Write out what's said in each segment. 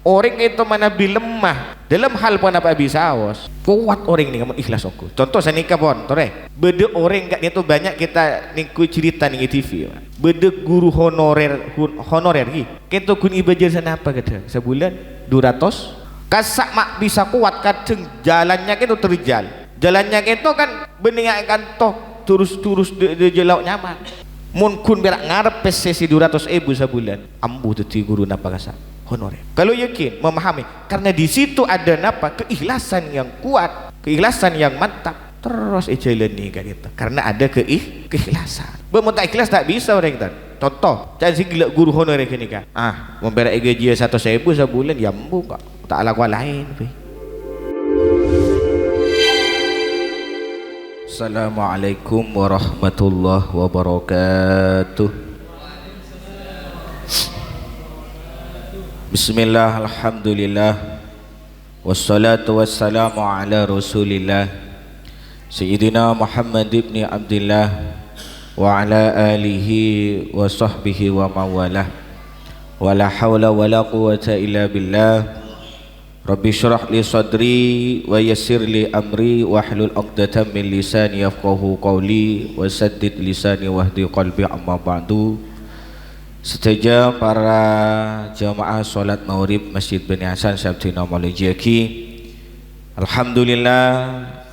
Orang itu mana lemah dalam hal pun apa bisa awas kuat orang ni kamu ikhlas aku. Contoh saya nikah pun tore beda orang kat itu banyak kita niku cerita ning TV beda guru honorer ki kita kun ibajar sana apa kata sebulan 200 kasak mak bisa kuat kadang jalannya itu terjal jalannya itu kan beningkan toh turus de jelau nyaman mun kun berak ngarep sesi 200.000 sebulan ambu teti guru napa kasak honorer. Kalau yakin memahami karena di situ ada napa keikhlasan yang kuat keikhlasan yang mantap terus jalani kan itu karena ada keikhlasan bermutak ikhlas tak bisa orang kita contoh jangan si gila guru honorer ni kan memberak gaji 100.000 sebulan ya ambu kok tak ala kuat lain. Assalamualaikum warahmatullahi wabarakatuh. Bismillah, alhamdulillah, wassalatu wassalamu ala rasulillah Sayyidina Muhammad ibn Abdillah wa ala alihi wa sahbihi wa mawalah wa la hawla wa la quwata illa billah. Rabbi syrah li sadri wa yassir li amri wa hlul 'uqdatam min lisani yafqahu qawli wa saddid lisani wahdi qalbi amma ba'du. Seteja para jamaah solat maghrib Masjid Bani Hasan Sabtina Malayjaki, alhamdulillah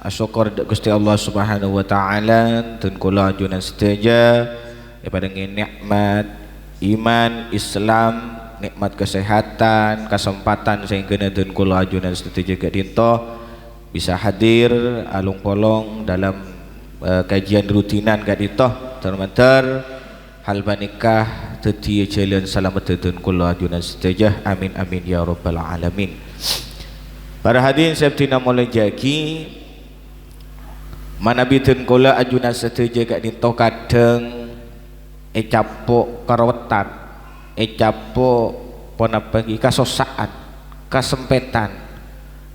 asyukur Gusti Allah Subhanahu wa taala tun kula ajunan seteja daripada nikmat iman Islam, nikmat kesehatan, kesempatan sehingga tun kula ajunan seteja gak dinto bisa hadir alung polong dalam kajian rutinan gak dinto termentar hal banikah tetia jalan selamat tetun kula ajunan setajah amin amin ya rabbal alamin. Para hadirin sabtina Malayjaki mana bitun kula ajunan setajah gak dinto kadang capok karowetan capok ponapagi kasosaan kesempetan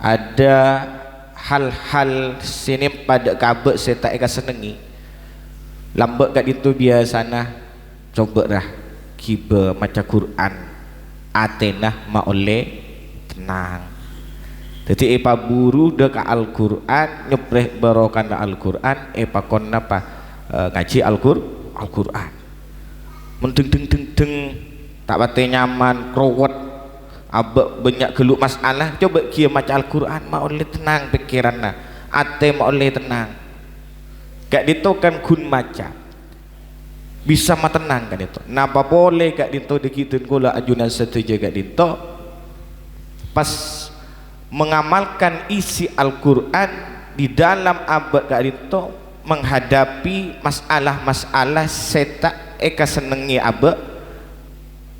ada hal-hal sini pada kabek saya tak senengi lambat kat itu biasana coba dah kiba maca Quran atenah ma oleh tenang jadi epa buru deka Al-Quran nyepreh barokan Al-Quran epa kon napa ngaji Al-Quran mendeng deng tak bate nyaman krowet abek banyak geluk masalah coba kia maca Al-Quran ma oleh tenang pikiranna ate ma oleh tenang gak ditokan kun maca bisa matenang kan itu napa boleh gak dinto dikitun kula ajunan setuju gak dinto pas mengamalkan isi Al-Quran di dalam abad gak dinto menghadapi masalah-masalah setak eka senengi abad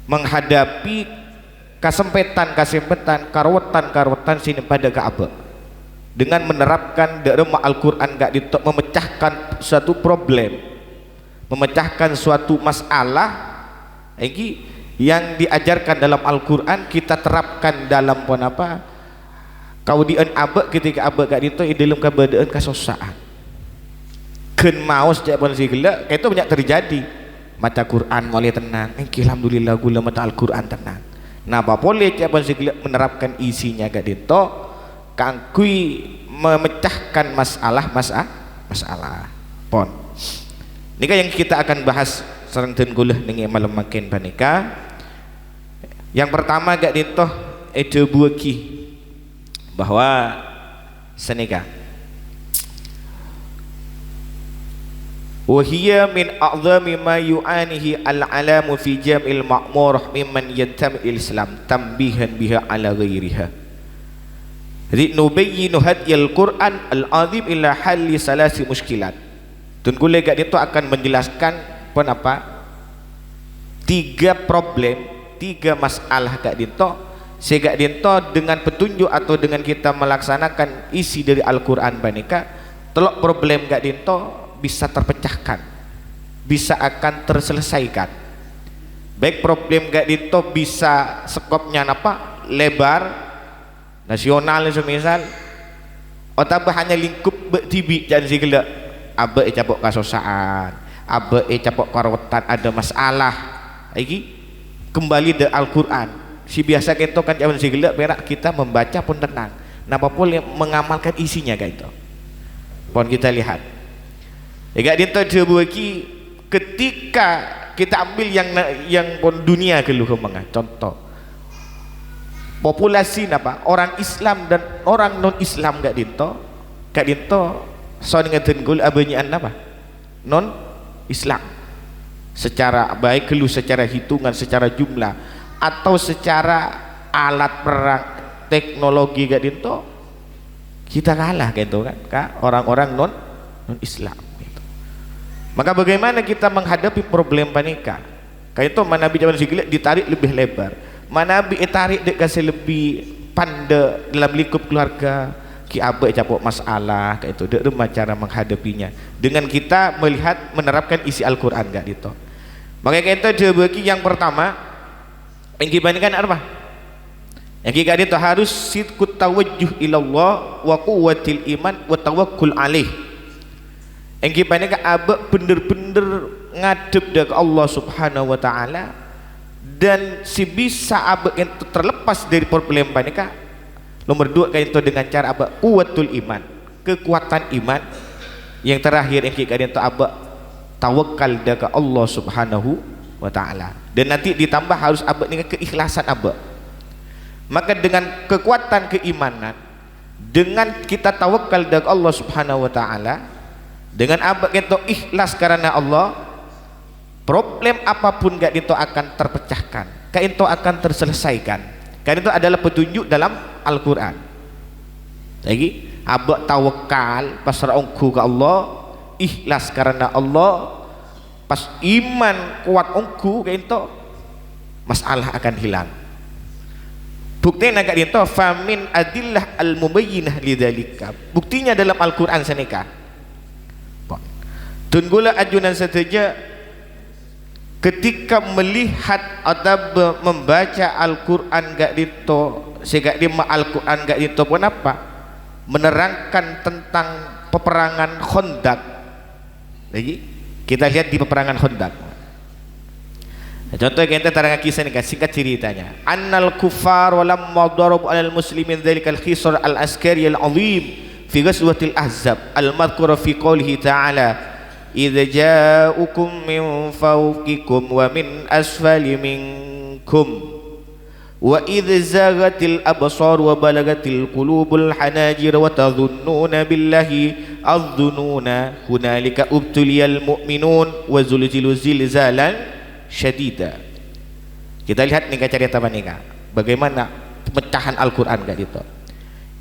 menghadapi kesempetan karowetan sini pada ke abad dengan menerapkan dalam Al-Quran gak dinto memecahkan suatu problem memecahkan suatu masalah yang diajarkan dalam Al-Quran kita terapkan dalam pun apa kaudian abek ketika abek gak dito dalam keadaan kesosaan ken maus jak pun si gelak itu banyak terjadi maca Quran mulai tenang alhamdulillah gula maca Al-Quran tenang nah apa boleh jak pun si gelak menerapkan isinya gak dito kangkui memecahkan masalah pon ini yang kita akan bahas serang dan gulah dengan malam makin panika. Yang pertama gak ditoh ada buaki bahwa senika wahia min a'zami ma yu'anihi al-alamu fi jam'il ma'murah mimman yantamil Islam tambihan biha ala ghairiha. Jadi nubayyinu hadiyal Qur'an al-azim ila halli salasi muskilat. Tun gule gak itu akan menjelaskan apa 3 problem 3 masalah gak dinto sehingga dinto dengan petunjuk atau dengan kita melaksanakan isi dari Al-Quran banika telok problem gak dinto bisa terpecahkan bisa akan terselesaikan baik problem gak dinto bisa skopnya apa lebar nasional semisal atau hanya lingkup tibi jangan si gelak abe capok kasosaan abe capok karowetan ada masalah lagi kembali ke Al-Quran Si biasa kita kan zaman si gelap berak kita membaca pun tenang. Napa boleh mengamalkan isinya kayak itu. Pun kita lihat. Agak dinto dibagi ketika kita ambil yang pun dunia keluh kemana. Contoh. Populasi napa? Orang Islam dan orang non Islam gak dinto so ngaten gul abanyan apa? Non Islam. Secara baik keluh secara hitungan, secara jumlah atau secara alat perang, teknologi gak dinto kita kalah gitu kan orang-orang non Islam gitu. Maka bagaimana kita menghadapi problem panika kayak itu Nabi zaman sigilek ditarik lebih lebar, Nabi tarik dek kasih lebih pandai dalam lingkup keluarga ki abe capok masalah kayak itu dek cara menghadapinya dengan kita melihat menerapkan isi Al-Quran gak gitu. Maka kita bagi yang pertama yang dibandingkan apa? Yang kita itu harus sidqut tawajjuh ilallah wa quwwatil iman wa tawakkul alaih. Yang dibandingkan abek bener-bener ngadep ke Allah Subhanahu wa taala dan si bisa abek yang terlepas dari problem panika. Nomor dua kayak itu dengan cara abek quwwatul iman, kekuatan iman. Yang terakhir yang kita itu abek tawakal ke Allah Subhanahu wa taala. Dan nanti ditambah harus abek dengan keikhlasan abek. Maka dengan kekuatan keimanan, dengan kita tawakal kepada Allah Subhanahu wa taala, dengan abek itu ikhlas karena Allah, problem apapun gak itu akan terpecahkan, gak itu akan terselesaikan. Karena itu adalah petunjuk dalam Al-Qur'an. Lagi abek tawakal pasrah ongku ke Allah, ikhlas karena Allah, pas iman kuat ongku kayak itu masalah akan hilang. Buktinya agak itu famin adillah al-mubayyinah lidzalika. Buktinya dalam Al-Qur'an senika. Tunggulah ajunan saja ketika melihat atau membaca Al-Qur'an gak itu sehingga di Al-Qur'an gak itu pun apa? Menerangkan tentang peperangan Khandaq. Lagi kita lihat di peperangan Khandaq. Contoh kita terangkan kisah ini, singkat ceritanya. Annal kuffar walamma darabu alal muslimin dzalikal khisar al askari al azim fi ghazwatil ahzab al madhkur fi qoulihi ta'ala idza ja'ukum min fawqikum wa min asfali minkum wa idza zaghatil absar wa balagatil qulubul hanajir wa tadhunnuna billahi adh-dhununa hunalika ubtuliyal mu'minun wa zulzilu zilzalan syadida. Kita lihat nih cerita panika bagaimana pemecahan Al-Qur'an gak gitu.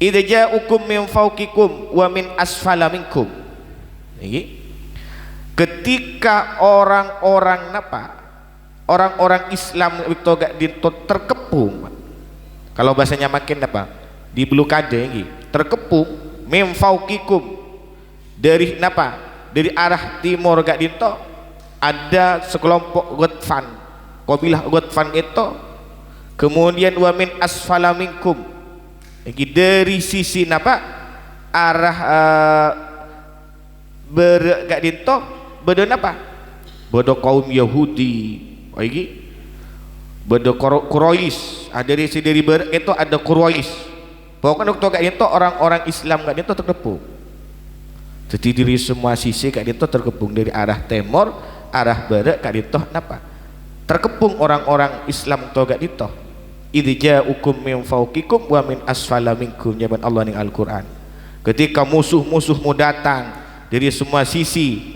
Idza ja'ukum min fawqikum wa min asfala minkum. Ini ketika orang-orang apa? Orang-orang Islam itu gak gitu terkepung. Kalau bahasanya makin apa? Di blokade ini terkepung min fawqikum dari apa? Dari arah timur gak gitu ada sekelompok Ghatfan, kabilah Ghatfan itu, kemudian wa min asfala minkum, dari sisi napa arah bergak dinto bodo napa bodo kaum Yahudi lagi bodo Quraisy, ada dari sisi dari itu ada Quraisy. Pokoknya waktu gak dinto orang-orang Islam gak dinto terkepung. Jadi dari semua sisi gak dinto terkepung dari arah timur, arah barat gak ditoh napa terkepung orang-orang Islam to gak ditoh. Idza ja'ukum min fawqikum wa min asfala minkum, jaban Allah ning Al-Qur'an. Ketika musuh-musuhmu datang dari semua sisi,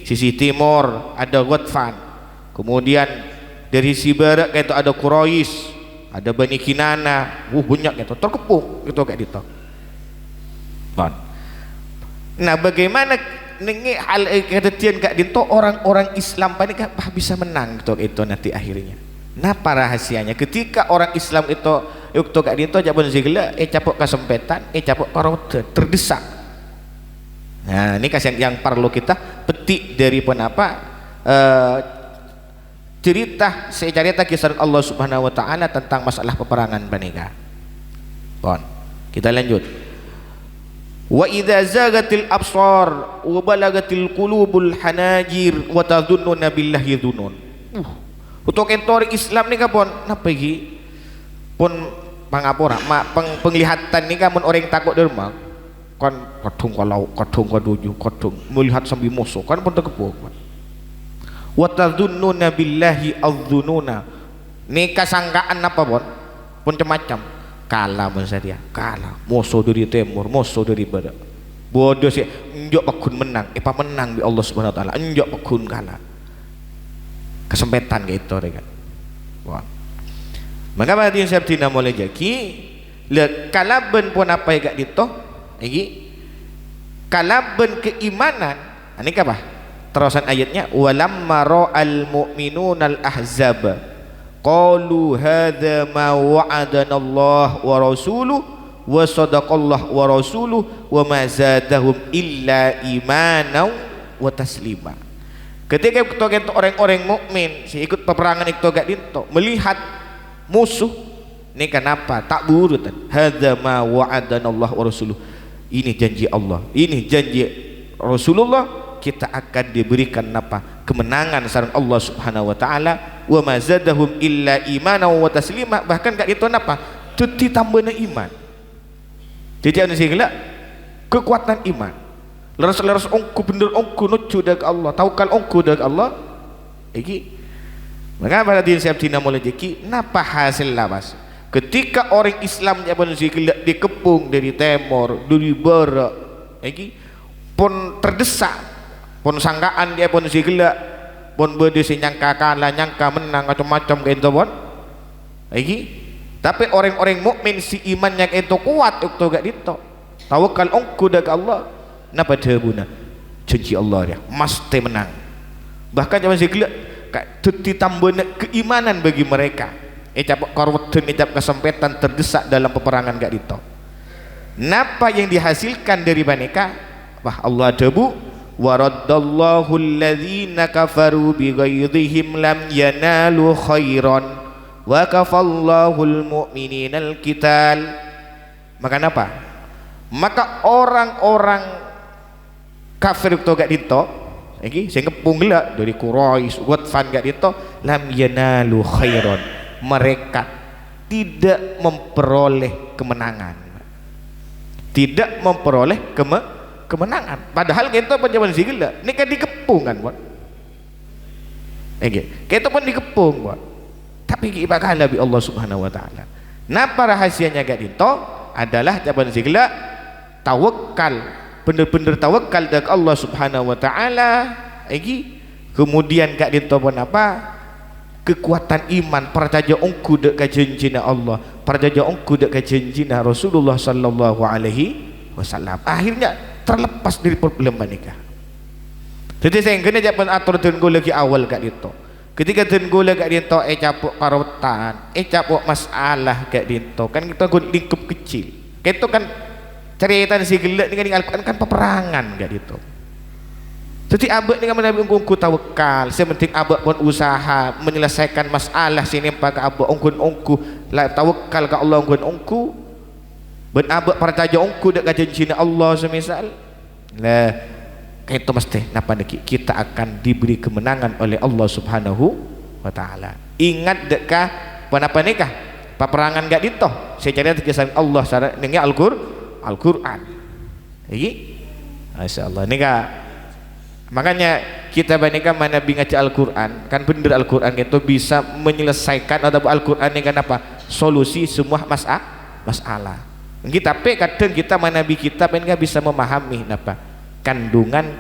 sisi timur ada Ghatfan, kemudian dari sisi barat kayak itu ada Quraisy, ada Bani Kinana, banyak itu terkepung itu kayak ditoh. Nah, bagaimana nengi hal kedetian kak dinto orang-orang Islam panik bisa menang gitu itu nanti akhirnya. Napa rahasianya ketika orang Islam itu kak dinto jabon zigla capok kesempetan capok karot terdesak. Nah ini kasih yang perlu kita petik dari penapa cerita kisah Allah Subhanahu wa taala tentang masalah peperangan panika. Kita lanjut. Wa idza zagatil absar wa balagatil qulubul hanajir wa tadhunnuna billahi dhunun. Untuk entor Islam ni kapon napa iki pun pangapura penglihatan ni kan orang takut di rumah kan kadung kalau kadung kaduju kadung melihat sambil musuh kan pun terkepung. Wa tadzunnuna billahi adzununa, ni kasangkaan apa pun macam kalah dia kalah musuh dari timur musuh dari barat bodoh sih njok pakun menang menang di Allah Subhanahu wa taala njok pakun kalah kesempetan gitu kan. Wah. Maka pada yang saya tina mulai jaki le kalaben pun apa yang gak dito lagi kalaben keimanan ini apa terusan ayatnya walamma ra'al mu'minuna al-ahzab qalu hadza ma wa'adana Allah wa rasuluhu wa sadaqallah wa rasuluhu wa ma zadahum illa imanan wa taslima. Ketika kita orang-orang mukmin si ikut peperangan itu gak dinto melihat musuh ini kenapa tak burutan hadza ma wa'adana Allah wa rasuluhu, ini janji Allah ini janji Rasulullah kita akan diberikan apa kemenangan sareng Allah Subhanahu wa taala wa ma zadahum illa imanan wa taslima, bahkan gak itu apa tuti tambahna iman jadi anu segala kekuatan iman leres-leres ongku bener ongku nuju dak Allah tawakal ongku dak Allah iki. Maka pada din siap tina mulai jeki napa hasil lawas ketika orang Islam jaban segala dikepung dari timur dari barat iki pun terdesak pun sangkaan dia pun segala pun berdisi nyangka kalah nyangka menang macam-macam kayak itu pun lagi tapi orang-orang mukmin si iman yang itu kuat itu gak dito tawakal ongku dak Allah napa debuna janji Allah ya mesti menang, bahkan zaman segala ditambahnya keimanan bagi mereka ecap korweden ecap kesempetan terdesak dalam peperangan gak dito napa yang dihasilkan dari mereka wah Allah debu waraddallahu alladhina kafaru bighaidhihim lam yanalu khairan wa kafallahu almu'minina alqital. Maka apa? Maka orang-orang kafir itu gak dito lagi sing kepung gila dari Quraisy Ghatfan gak dito lam yanalu khairan, mereka tidak memperoleh kemenangan tidak memperoleh kemenangan padahal kita pun zaman sigila ini kan dikepung kan buat kita pun dikepung buat tapi kita kalah bi Allah Subhanahu wa taala. Napa rahasianya gak dito adalah zaman sigila tawakal bener-bener tawakal dari Allah Subhanahu wa taala kemudian gak dito pun apa kekuatan iman percaya ongku dek janjina Allah percaya ongku dek janjina Rasulullah sallallahu alaihi wasallam akhirnya terlepas dari problem nikah. Jadi saya kena japan atur tenggo lagi awal kat dito. Ketika tenggo lagi kat dito capuk karotan, capuk masalah kat dito. Kan kita guna lingkup kecil. Kita kan cerita si gelak dengan Al-Quran kan peperangan kat dito. Jadi abad dengan Nabi ungku tawakal. Sementing abad pun usaha menyelesaikan masalah sini pakai abad ungku la tawakal ke Allah ungku ben abad percaya ongku dak janjina Allah semisal lah itu mesti napa kita akan diberi kemenangan oleh Allah Subhanahu wa taala. Ingat dekkah panapa nikah peperangan gak dito secara terkesan Allah secara dengan Al-Qur'an iki masyaallah nikah. Makanya kita bandingkan mana bingaca Al-Qur'an kan bener Al-Qur'an itu bisa menyelesaikan atau Al-Qur'an ini kan apa solusi semua masalah. Tapi kadang kita manabi kita enggak bisa memahami apa kandungan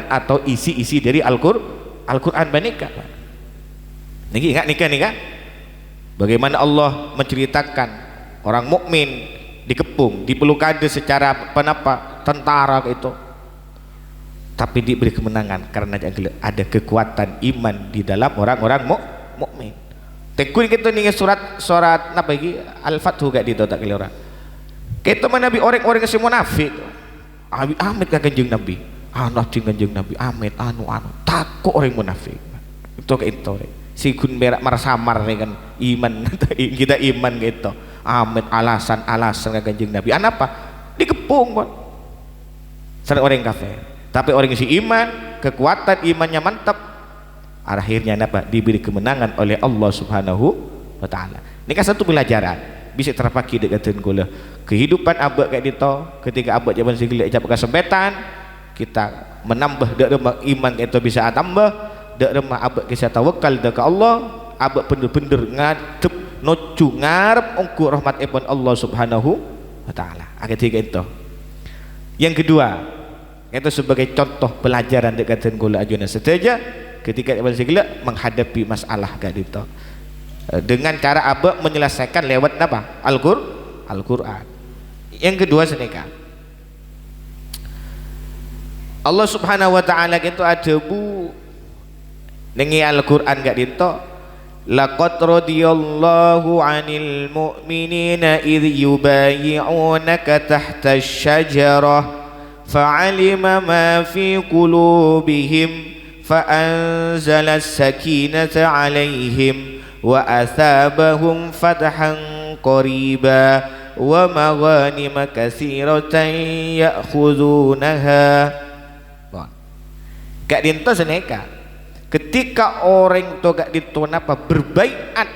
atau isi-isi dari Al-Qur'an banika. Niki enggak nikah bagaimana Allah menceritakan orang mukmin dikepung dipelukade secara penapa tentara itu tapi diberi kemenangan karena ada kekuatan iman di dalam orang-orang mukmin. Tekun kita nih surat apa lagi Al-Fathu gak dito tak kali orang kita Nabi orang-orang yang munafik amit kan kanjeng Nabi kanjeng Nabi amit anu takut orang munafik itu kayak itu si kun berak marsamar kan iman kita iman gitu amit alasan kan kanjeng Nabi apa dikepung buat serta orang kafir. Tapi orang yang si iman kekuatan imannya mantap akhirnya apa diberi kemenangan oleh Allah Subhanahu wa taala. Ini kan satu pelajaran bisa terpaki dekat gula kehidupan abad kat dito ketika abad zaman segala ijab kesempetan kita menambah dak remah iman kita bisa tambah dak remah abad kita tawakal dekat Allah abad bener-bener ngadep noju ngarep ungku rahmat ibn Allah subhanahu wa ta'ala ketika itu yang kedua itu sebagai contoh pelajaran dekat gula ajuna seteja ketika zaman segala menghadapi masalah kat dito dengan cara abah menyelesaikan lewat apa? Al-Quran. Yang kedua senika Allah subhanahu wa ta'ala itu ada bu nengi Al-Quran gak dito laqad radiyallahu 'anil mu'minina idh yubayyi'unaka tahta asy-syajarah fa'alima ma fi qulubihim fa'anzala as-sakinata 'alaihim wa asabahum fathan qariba wa maghanima katsiratan ya'khudunaha. Gak dinto seneka ketika orang itu gak dinto napa berbaiat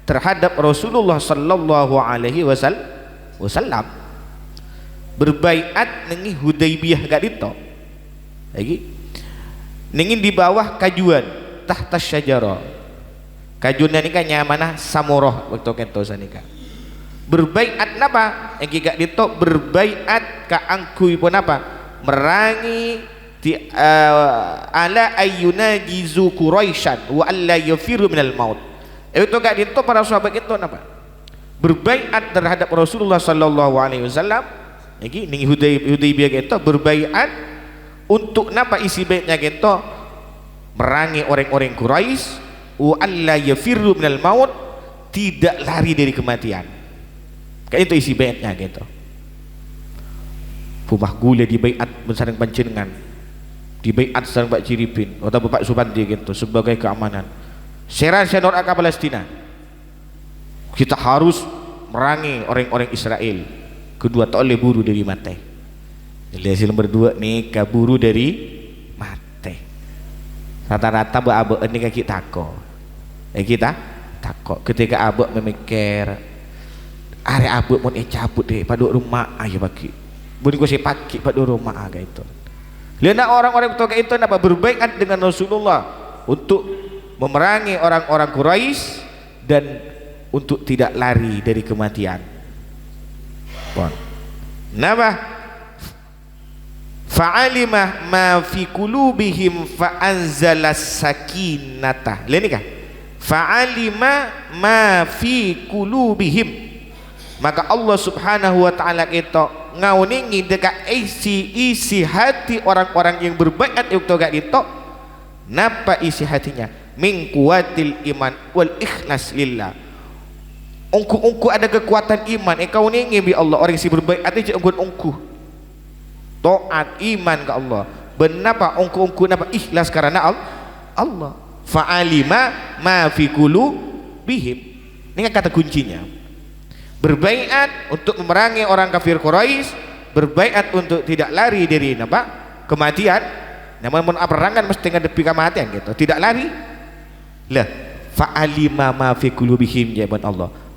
terhadap Rasulullah sallallahu alaihi wasallam berbaiat nengi Hudaybiyah gak dinto lagi nengi di bawah kajuan tahta syajarah kajunan ini kan nyamanah samurah waktu kento sanika berbaiat napa yang gak dito berbaiat ka angkui pun apa merangi di ala ayyuna jizu quraisyan wa alla yafiru minal maut itu gak dito para sahabat itu napa berbaiat terhadap Rasulullah sallallahu alaihi wasallam lagi ning Hudaybiyah gitu berbaiat untuk napa isi baitnya gitu merangi orang-orang Quraisy wa alla yafirru minal maut tidak lari dari kematian kayak itu isi baiatnya gitu pumah gula di baiat bersarang panjenengan di baiat sareng Pak Ciripin atau Bapak Supandi gitu sebagai keamanan Syera Senor Aka Palestina kita harus merangi orang-orang Israel kedua tak boleh buru dari mati jadi hasil berdua nih kaburu dari mati rata-rata abah ini kaki tako kita takut ketika abah memikir are abah mau cabut deh pada rumah ayo bagi boleh gue pagi pada rumah agak itu lihat orang-orang itu apa berbaikat dengan Rasulullah untuk memerangi orang-orang Quraisy dan untuk tidak lari dari kematian napa fa'alimah ma fi qulubihim fa'anzala sakinata lihat ini kah fa'alima ma fi qulubihim maka Allah subhanahu wa ta'ala itu ngauningi dekat isi hati orang-orang yang berbaiat itu gak itu napa isi hatinya min kuwatil iman wal ikhlas lillah ungku ada kekuatan iman kau ningi bi Allah orang si berbaiat itu ungku taat iman ke Allah benapa ungku napa ikhlas karena Allah fa'alima ma fi qulubihim ini kan kata kuncinya berbaiat untuk memerangi orang kafir Quraisy berbaiat untuk tidak lari dari apa kematian namun perangan mesti ngadepi kematian gitu tidak lari lah fa'alima ma fi qulubihim jawaban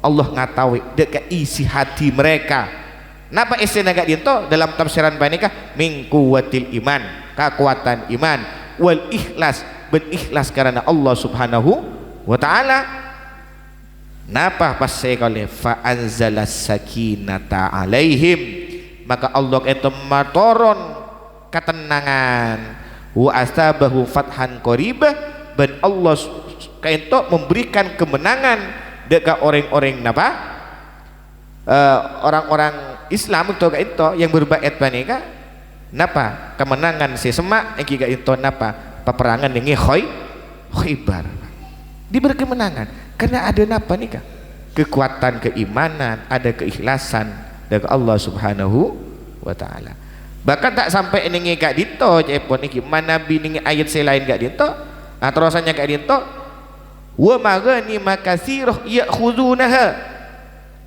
Allah ngatawi dekat isi hati mereka napa istilah gak dinto dalam tafsiran banikah min quwwatil iman kekuatan iman wal ikhlas berikhlas karena Allah subhanahu wa ta'ala napa pas saya kali fa anzalas sakinata alaihim maka Allah itu matoron ketenangan wa asabahu fathan qaribah dan Allah itu memberikan kemenangan dekat orang-orang napa orang-orang Islam itu yang berbaiat panika napa kemenangan si semak yang kiga itu napa peperangan dengan Khaybar diberi kemenangan karena ada napa nih kak kekuatan keimanan ada keikhlasan dari Allah subhanahu wa ta'ala bahkan tak sampai ini kak dito cepon ini mana bini ayat selain kak dito terusannya kak dito wa magani makasirah ya'khudunaha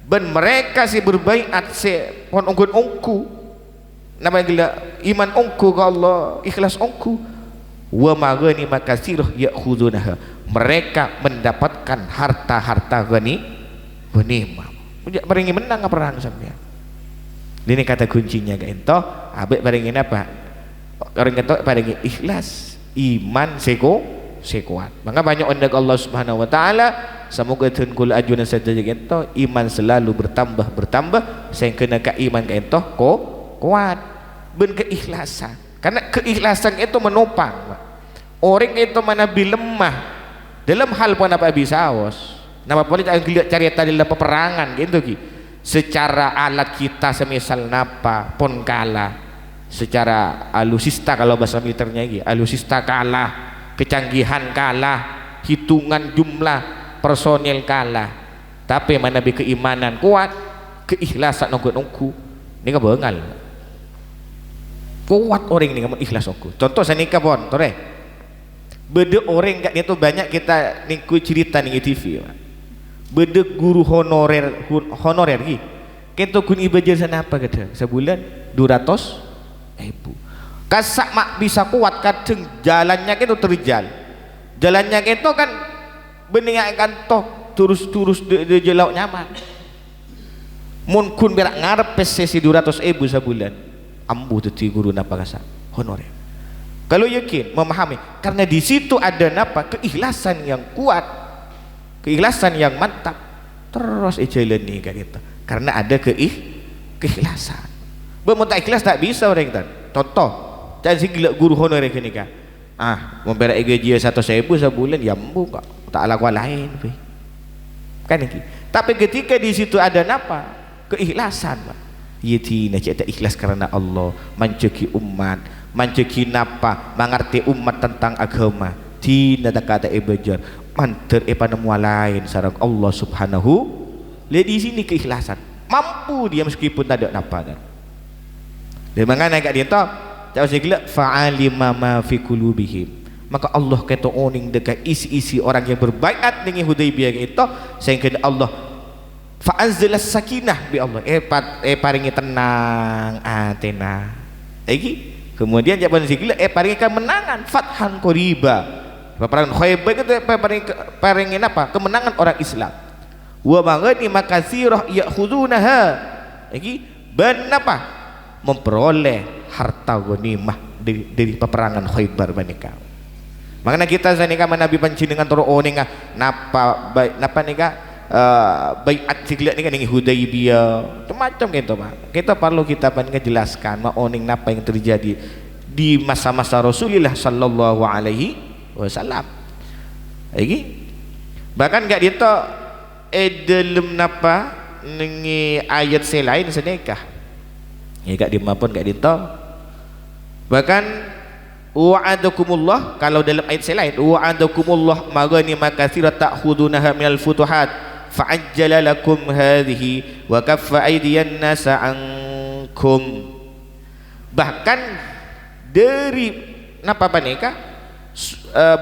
dan mereka si berbaiat si pon ungku nama gila iman ungku ke Allah ikhlas ungku wa magani makasirah ya'khudunaha mereka mendapatkan harta-harta ghanimah paringi menang perang sampean. Ini kata kuncinya gak ento, abek paringin apa? Orang kata paringi ikhlas, iman sekuat. Maka banyak undak Allah Subhanahu wa taala, semoga tengkul ajunan saja ento, iman selalu bertambah sehingga ka iman ka ento kuat. Ben keikhlasan. Karena keikhlasan itu menopang. Orang itu mana lemah dalam hal pun apa bisa awas. Napa boleh cari dalam peperangan gitu ki. Secara alat kita semisal napa pun kalah, secara alusista kalau bahasa militernya ini alusista kalah, kecanggihan kalah, hitungan jumlah personil kalah, tapi mana bi keimanan kuat, keikhlasan nunggu ini kebengal kuat orang ini kamu ikhlas aku. Contoh saya nikah pon tore beda orang gak itu banyak kita niku cerita nih TV beda guru honorer ki kita kun ibajar sana apa kata sebulan 200.000 kasak mak bisa kuat kadang jalannya itu terjal jalannya itu kan beningakan toh terus de jelau nyaman mun kun berak ngarep sesi 200.000 sebulan ambu tuh guru napa kasak honorer kalau yakin memahami karena di situ ada napa keikhlasan yang kuat, keikhlasan yang mantap terus jalan nih kan itu karena ada keikhlasan. Bemun tak ikhlas tak bisa orang kita. Contoh, jangan si gila guru honorer ini kan. Memberak gaji 100.000 sebulan ya embu kok tak lakukan lain, kan ini. Tapi ketika di situ ada napa keikhlasan, yaitu nak ikhlas karena Allah, mencegi umat, mencegi napa, mengerti umat tentang agama. Tidak kata ibajar manter panemu lain sarang Allah Subhanahu. Lihat di sini keikhlasan mampu dia meskipun tak ada napa kan. Dan mangana kat dia tu jauh segala fa'alima ma fi qulubihim. Maka Allah kata oning dekat isi-isi orang yang berbaiat dengan Hudaybiyah itu sehingga Allah fa'anzalas sakinah bi Allah paringi tenang atena. Kemudian jawaban segala paringi kemenangan fathan qariba. Peperangan Khaybar itu paringin apa? Kemenangan orang Islam. Wa maghanima katsirah ya'khudunaha. Ben apa? Memperoleh harta ghanimah dari peperangan Khaybar menika. Makanya kita zanika Nabi panjenengan turu oning napa nika baiat sigla nika ning Hudaybiyah. Macam gitu, Pak. Kita perlu kita jelaskan ma oning napa yang terjadi di masa-masa Rasulullah sallallahu alaihi wasallam. Bahkan gak dito dalam napa nengi ayat selain senekah. Ya gak dimapun gak dito. Bahkan wa'adakumullah kalau dalam ayat selain wa'adakumullah maghanima katsiran ta'khudunaha minal futuhat fa'ajjala lakum hadhihi wa kaffa aydiyan nasa ankum. Bahkan dari napa panika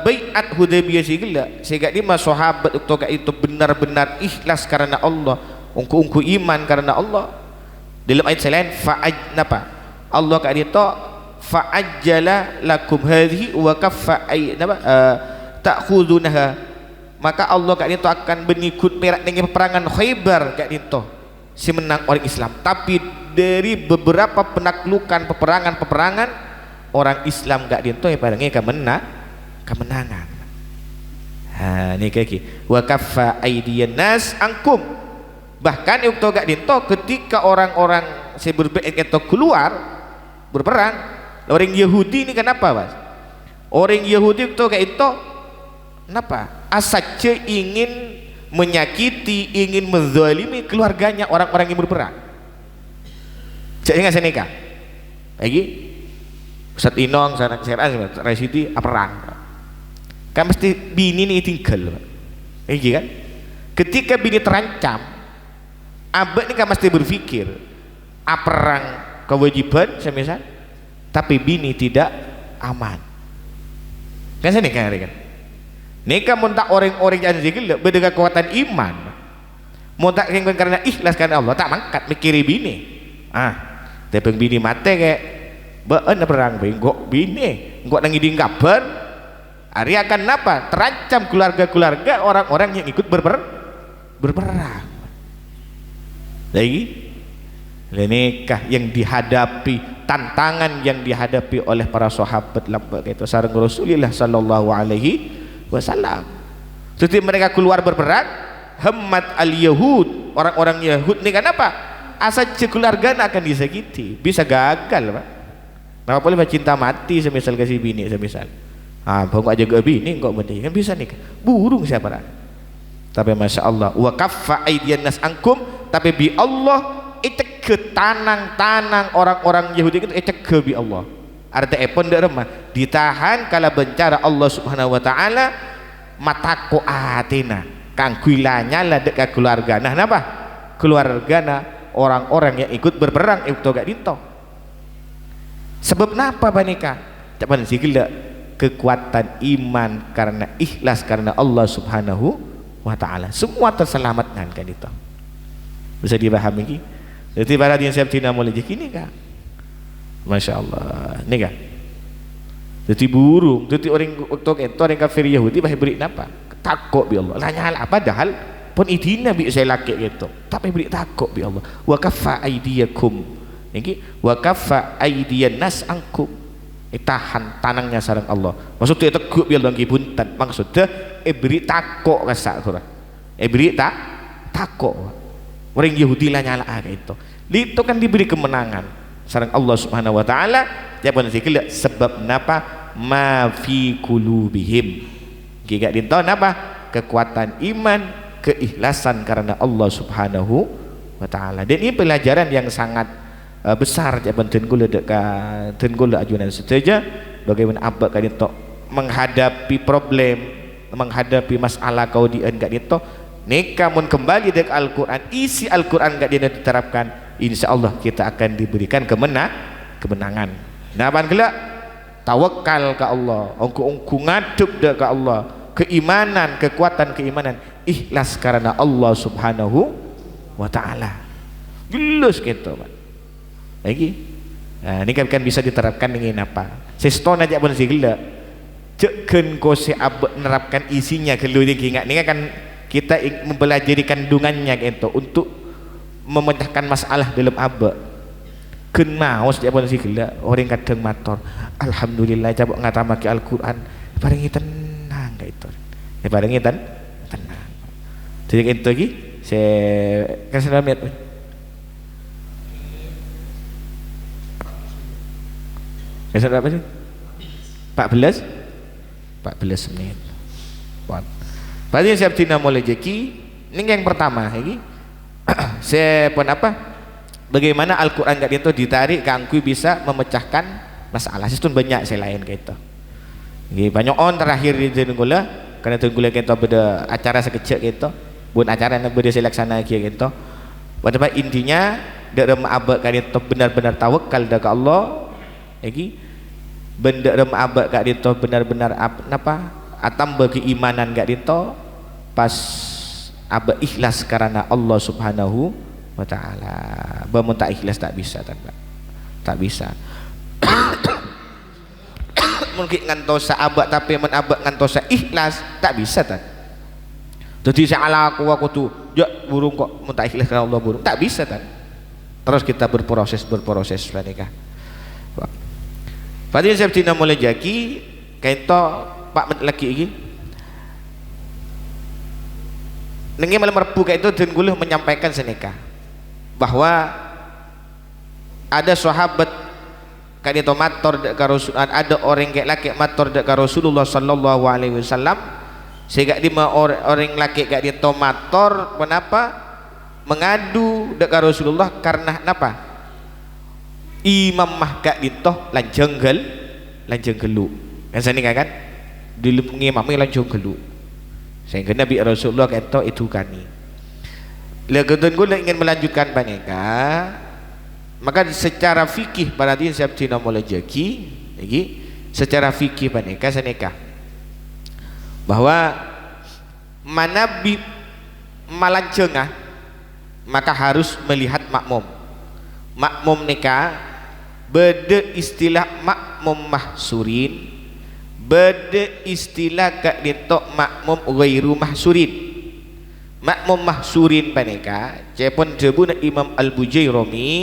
baiat Hudaybiyah sigila sehingga lima sahabat itu benar-benar ikhlas karena Allah ungku iman karena Allah. Dalam ayat selain fa'aj napa Allah kata itu fa'ajjala lakum hadhihi wa kaffa ay napa ta'khudunaha. Maka Allah kata itu akan berikut perak dengan peperangan Khaybar kata itu si menang orang Islam. Tapi dari beberapa penaklukan peperangan orang Islam gak dinto ya padangi kemenangan. Ini kaki wa kaffa aydiyan nas angkum. Bahkan itu gak dinto ketika orang-orang seberbeda itu keluar berperang orang Yahudi ini kenapa Mas? Orang Yahudi itu gak itu kenapa? Asaja ingin menyakiti, ingin menzalimi keluarganya orang-orang yang berperang. Saya ingat saya nikah lagi Ustadz Inong, Sanak Seran, Residi perang kan mesti bini ini tinggal kan ketika bini terancam abad ini kan mesti berpikir perang kewajiban semisal tapi bini tidak aman kan saya nikah kan nikah muntak orang-orang yang zikir beda kekuatan iman muntak karena ikhlas karena Allah tak mangkat mikiri bini tapi bini mati kayak beun perang bengkok bini engkau nangiding kabar hari akan apa terancam keluarga-keluarga orang-orang yang ikut berperang. lagi nikah yang dihadapi, tantangan yang dihadapi oleh para sahabat lambak itu sareng Rasulullah sallallahu alaihi wasallam. Jadi mereka keluar berperang, hammat al yahud, orang-orang Yahud ini kan apa? Asa keluarga akan disakiti, bisa gagal Pak. Nah, boleh cinta mati semisal kasih bini semisal. Bang aja gak bini kok mati kan bisa nikah. Burung siapa lah. Tapi masya Allah, wa kaffa aidian nas angkum, tapi bi Allah itu tanang orang-orang Yahudi itu ecek bi Allah. Artinya pun dak remah ditahan kala bencana Allah Subhanahu wa taala matako atina kang kuilanya lah dek keluarga. Nah, kenapa? Keluarga orang-orang yang ikut berperang itu gak dinto. Sebab napa panika? Capan sikil kekuatan iman karena ikhlas karena Allah Subhanahu wa taala. Semua terselamatkan kan itu. Bisa dipahami ki? Jadi pada yang siap tina mulai ini kan. Masya Allah, ini kan. Jadi burung, jadi orang kafir Yahudi bah beri napa? Takut bi Allah. Lah nyala padahal pun idina bi saya laki gitu. Tapi beri takut bi Allah. Wa kaffa aydiyakum. Niki wa kaffa aydiyan nas ankum. Tahan tanangnya sareng Allah. Maksudnya teguh bi Allah nggih punten. Maksudnya beri takut rasa tu. Beri takut. Orang Yahudi lah nyala itu. Itu kan diberi kemenangan sareng Allah Subhanahu wa taala. Jawaban sikil sebab napa ma fi qulubihim. Gak dinto napa? Kekuatan iman, keikhlasan karena Allah Subhanahu wa taala. Dan ini pelajaran yang sangat besar jawaban tenggula dekat tenggula ajunan seteja bagaimana abad kan dinto menghadapi problem, menghadapi masalah kau di gak dinto nikah mun kembali dek Al-Quran, isi Al-Quran gak diterapkan, insya Allah kita akan diberikan kemenangan. Nah ban kelak tawakal ke Allah, ongku ngadep dek ke Allah, keimanan, kekuatan keimanan, ikhlas karena Allah Subhanahu wa taala. Gelus gitu Pak. Lagi. Nah, ini kan bisa diterapkan dengan apa? Siston aja pun sih gelak. Ceken ko si abad nerapkan isinya kelu ingat ini kan kita mempelajari kandungannya gitu untuk memecahkan masalah dalam abad. Kenaos dia pun sih gila orang kadang mator. Alhamdulillah coba ngatamaki Al-Quran barengi tenang kayak itu. Barengi tenang. Jadi itu lagi saya kasih lihat. Kasih berapa sih? 14 menit. Berarti siap tina mulai jeki. Ini yang pertama lagi. Saya pun apa? Bagaimana Al-Quran gak itu ditarik kangkui bisa memecahkan masalah. Sistem banyak saya lain kayak itu. Banyak on terakhir di Tenggula karena Tenggula kayak itu beda acara sekecil kayak itu. Bukan acara yang beda selaksana kayak gitu. Pada intinya dalam abad kayak itu benar-benar tawakal dari Allah. Lagi benda dalam abad kayak itu benar-benar apa? Atam bagi imanan gak itu pas abad ikhlas karena Allah Subhanahu wa taala. Bamun tak ikhlas tak bisa tak bisa. Mungkin ngantosa abad tapi menabak ngantosa ikhlas tak bisa tak. Jadi salah aku tuh ya burung kok mun tak ikhlas karena Allah burung tak bisa tak. Terus kita berproses nikah. Pada saya tina mulai jaki kayak to Pak laki ini nengi malam Rabu kayak itu dan guluh menyampaikan senikah bahwa ada sahabat kayak itu mator dek Rasulullah, ada orang kayak laki mator dek Rasulullah sallallahu alaihi wasallam sehingga di orang laki kayak itu mator kenapa mengadu dek Rasulullah karena kenapa imam mah kak ditoh lanjeng gelu kan senikah kan dulu ngimami langsung gelu sehingga Nabi Rasulullah kata itu kani legedan gue ingin melanjutkan paneka maka secara fikih pada dia siap tina mulai jaki lagi secara fikih paneka seneka bahwa manabi malancengah maka harus melihat makmum nikah beda istilah makmum mahsurin beda istilah kak ditok makmum ghairu mahsurin. makmum mahsurin panika cepon jebuna Imam Al-Bujairami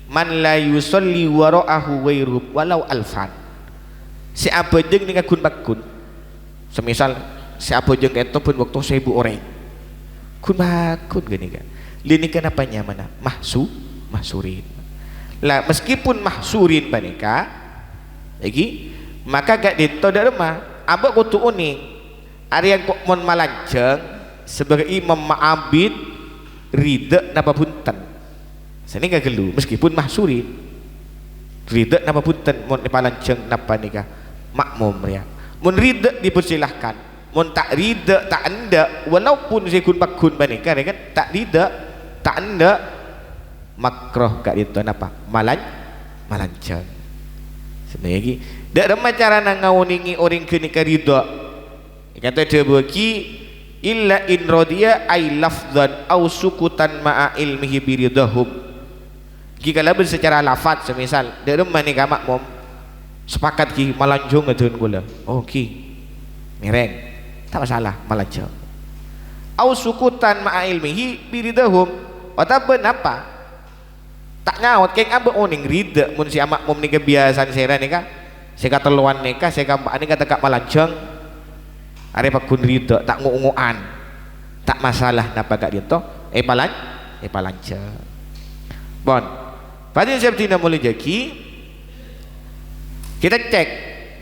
man la yusalli wara'ahu wairuh walau alfan si apa jeung ning kun bakun semisal si apa jeung eta pun waktu 1000 orang kun bakun gini kan lini kenapa mana mahsurin lah meskipun mahsurin panika lagi maka gak dito da rumah abak kutu uning ari yang mon malanceng sebagai imam ma'abid ridek napa punten sini gak gelu meskipun mahsurin ridek napa punten mon malanceng napa nikah makmum ya mun ridek dipersilahkan mun tak ridek tak anda walaupun sekun bakun panika kan tak ridek tak anda makroh gak dito napa malanceng sebenarnya lagi dak ada cara ngawuningi orang kini ridha kata dia bagi illa in radiya ay lafzan aw sukutan ma'a ilmihi biridahum jika laban secara lafaz semisal dak ada ni makmum sepakat ki malanjung ngedeun kula oh ki mireng tak masalah malanjung aw sukutan ma'a ilmihi biridahum ataupun apa tak ngawat keng ambe oning ridha mun si makmum ni kebiasaan sera ni ka saya kata luan nikah saya kampak ini kata kak malanjeng are pakun ridho tak ngunguan tak masalah napa gak dito palanjeng bon pada seperti nama mulai jaki kita cek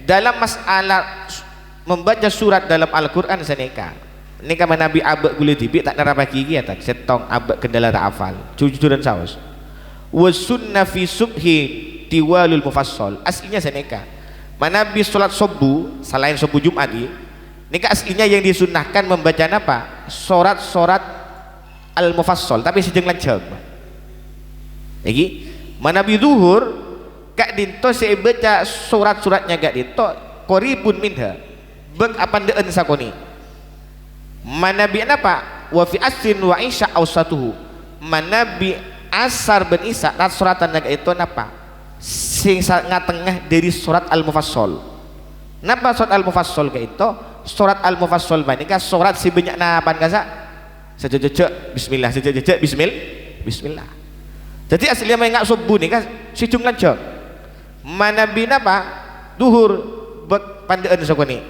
dalam masalah membaca surat dalam Al-Quran senika nikah Nabi abak gula tibi tak narapaki kita setong abak kendala tak hafal cucu dan saus wasunna fi subhi tiwalul mufassal aslinya senika Nabi sholat subuh selain subuh Jumat ini aslinya yang disunnahkan membaca apa? Surat al-mufassal tapi sejeng lanceng lagi Nabi zuhur gak dinto saya baca surat-suratnya gak dinto koribun minha beg apandaan sakoni Nabi apa? Wa fi asrin wa isya awsatuhu Nabi asar ben isya suratan gak itu apa? Sing ngatengah dari surat al-mufassal napa surat al-mufassal ke itu surat al-mufassal manika surat si banyak napan kasa sejejek bismillah sejejek bismillah jadi aslinya mengak subuh nih kan si cung lanceng manabi napa duhur pandaan sokoni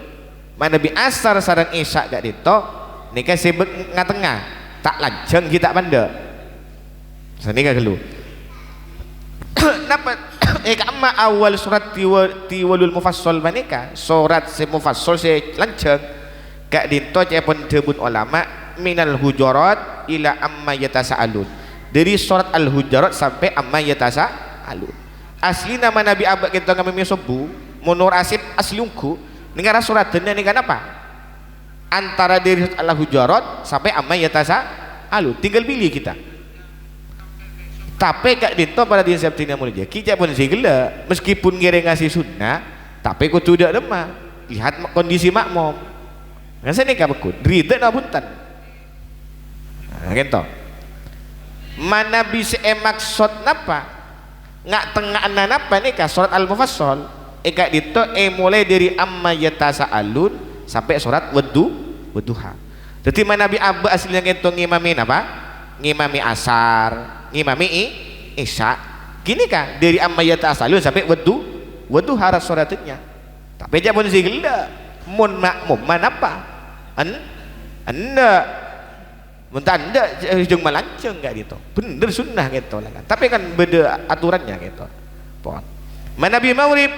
manabi asar sarang isya gak dito nika si ngatengah tak lanceng kita panda sini gak gelu napa kama awal surat tiwalul mufassal manika surat si mufassal si lanceng gak dito cepon debut ulama minal hujurat ila amma yatasa'alun dari surat al-hujurat sampai amma yatasa'alun asli nama Nabi abad kita ngamimi subuh menur asib asliungku negara surat denda ini apa antara dari surat al-hujurat sampai amma yatasa'alun tinggal pilih kita tapi kak dinto pada dia sabtina mulia kita pun segala meskipun kira ngasih sunnah tapi kau tidak lemah lihat kondisi makmum nggak sini kak bekut ridha na buntan gitu mana bisa maksud napa nggak tengah napa nih kak surat al-mufassal kak dinto mulai dari amma yatasa'alun sampai surat wadduha jadi mana nabi abba aslinya gitu ngimami apa ngimami asar ngimami isya gini kan dari amma yatasa'alun sampai wadduha suratnya tapi aja pun sigla mun makmum manapa anda muntah anda hujung malanceng gak gitu bener sunnah gitu lah kan tapi kan beda aturannya gitu pon manabi maurib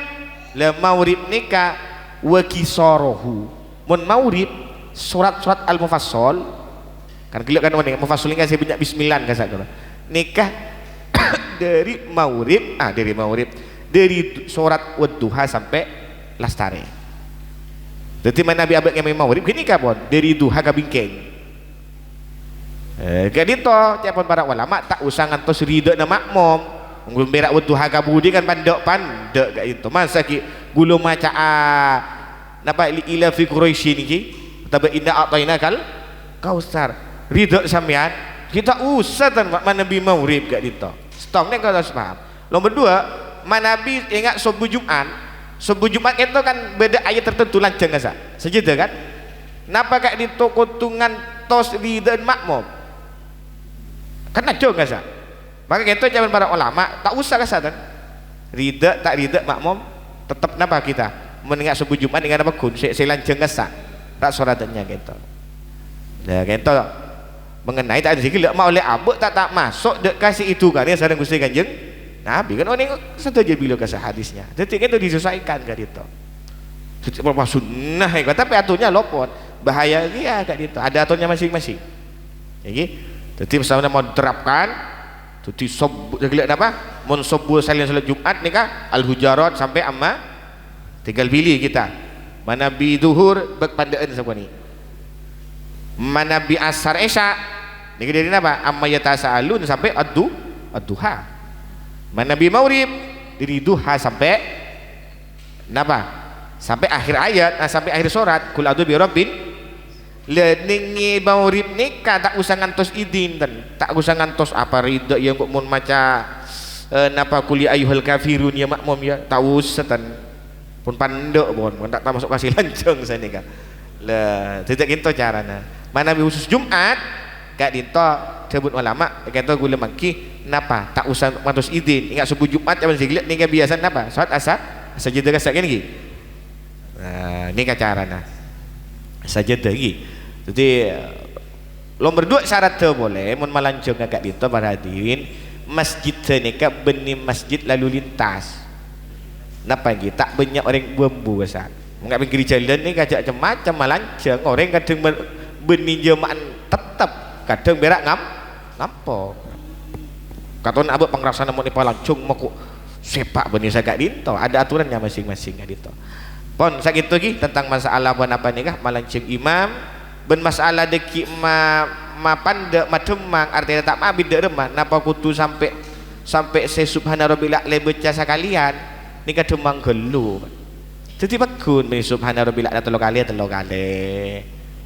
la maurib nikah wa kisarahu mun maurib surat-surat al-mufassal kan gila kan wanita mufassal ini kasih banyak bismillah kasak nikah dari maurib dari surat wadduha sampai lastare jadi mana nabi abad yang maurib gini kapon dari duha ke bingkeng kayak gitu tiapun para ulama tak usah ngantos ridha na makmum ngulum berak wadduha ka budi kan pandek kayak itu masa ki gulu maca napa ila fi quraisy niki tapi inna a'tayna kal kausar ridha sampean kita usah tan Nabi maurib gak dito stongnya kalau harus paham nomor dua Nabi ingat subuh Jumat itu kan beda ayat tertentu lanceng kan sejadah kan napa gak dito kutungan ngantos ridha makmum kan aja ngasa maka kita zaman para ulama tak usah kasa kan ridha tak ridha makmum tetap napa kita menengah subuh Jumat dengan apa kun saya lanjeng ngasa tak soratannya gitu nah gitu mengenai tak ada zikir mau oleh abuk tak masuk dek kasih itu kan ya sadang Gusti Kanjeng Nabi kan orang satu aja bila kasih hadisnya jadi itu disesuaikan kan itu apa sunnah ya tapi aturnya lopot bahaya dia kan itu ada aturnya masing-masing jadi misalnya mau terapkan jadi sob jadi apa mun subuh salin salat Jumat nih kah al-hujarat sampai amma tinggal pilih kita mana bi duhur berpandaan siapa nih mana bi asar isya ini dari apa? Amma yatasaalun sampai ad-duha. Mana bi maghrib dari duha sampai napa? Sampai akhir ayat, sampai akhir surat. Qul a'udzu birabbin. Leningi maghrib nikah tak usah ngantos idin dan tak usah ngantos apa ridha yang kok mun maca napa qul ya ayyuhal kafirun ya makmum ya tak usah tan pun pandek pun tak masuk kasih lanceng saya ni kan. Lah tidak gitu caranya. Mana bi khusus Jumat gak dinto sebut ulama kata gula mangki napa tak usah matus idin ingat subuh Jumat zaman siglet ni biasa napa salat asar sajadah kasar gini nah ni carana sajadah lagi jadi nomor 2 syarat tu boleh mun malancung gak dinto para hadirin masjid ni ka benih masjid lalu lintas napa lagi tak banyak orang bambu kasar enggak pinggir jalan ni kajak macam malancung orang kadang benih jemaah tetap kadang berak ngampok katon abek pengrasana mau nipa lancung mau sepak benih sagak dinto ada aturannya masing-masing gitu pon sakit lagi tentang masalah apa nikah malancung imam ben masalah deki ma pandek mademang artinya tak mabid dek remah napa kutu sampai se subhana rabbil a'la baca sekalian nikah demang gelu jadi bagun be subhana rabbil a'la telo kali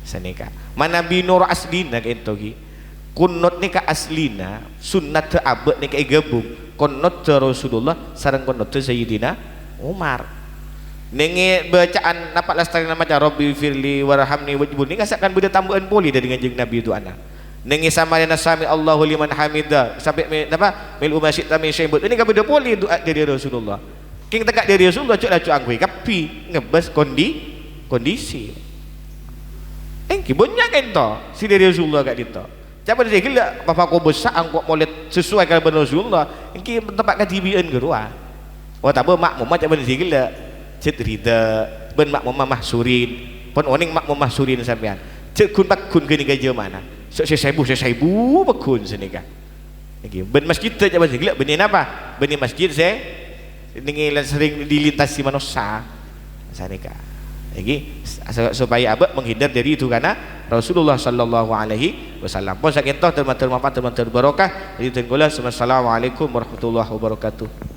senika mana binur aslina gitu gi kunut nika aslina sunnat teu abek nika gabung kunut teu Rasulullah sareng kunut teu Sayyidina Umar nengi bacaan napa lastarina maca Rabbi firli warhamni wajibuni kasakan beda tambahan poli dari kanjeng Nabi itu ana nengi samarina sami Allahu liman hamida sampai napa mil umasyid tami syai'but ini ka beda poli doa dari Rasulullah king tegak dari Rasulullah cuk lacu angkui kapi ngebes kondisi engki banyak ento si dari Rasulullah gak dito siapa dia gila bapak kau besar angkok molek sesuai kalau benar Rasulullah engki tempat kadibian gerua oh tak makmum macam mana dia gila cet rida ben makmum mahsurin pun oning makmum mahsurin sampean cek kun bakun ke gaje mana sok saya ibu bakun senika engki ben masjid teh macam gila benih apa benih masjid saya ini sering dilintasi manusia senika lagi supaya abad menghindar dari itu karena Rasulullah sallallahu alaihi wasallam pun sakit toh termantul manfaat termantul barokah jadi tenggolah. Assalamualaikum warahmatullahi wabarakatuh.